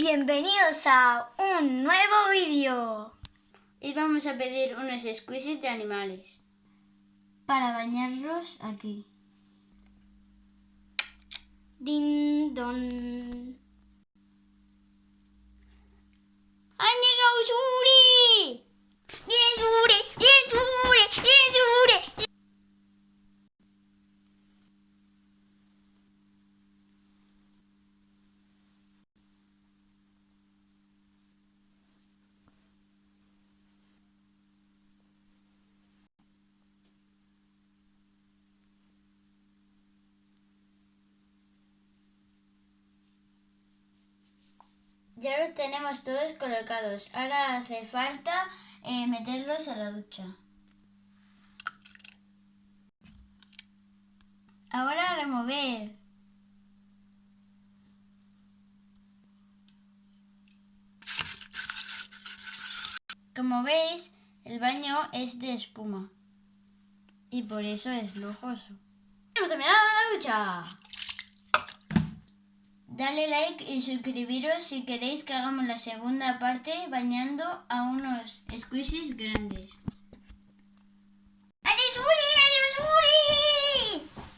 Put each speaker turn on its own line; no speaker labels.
Bienvenidos a un nuevo vídeo.
Hoy vamos a pedir unos squishies de animales para bañarlos aquí.
Din don.
¡Han llegado Suri! ¡Bien Suri! ¡Bien Suri! ¡Bien Suri! Ya los tenemos todos colocados. Ahora hace falta meterlos a la ducha. Ahora remover. Como veis, el baño es de espuma y por eso es lujoso. ¡Hemos terminado la ducha! Dale like y suscribiros si queréis que hagamos la segunda parte bañando a unos squishies grandes.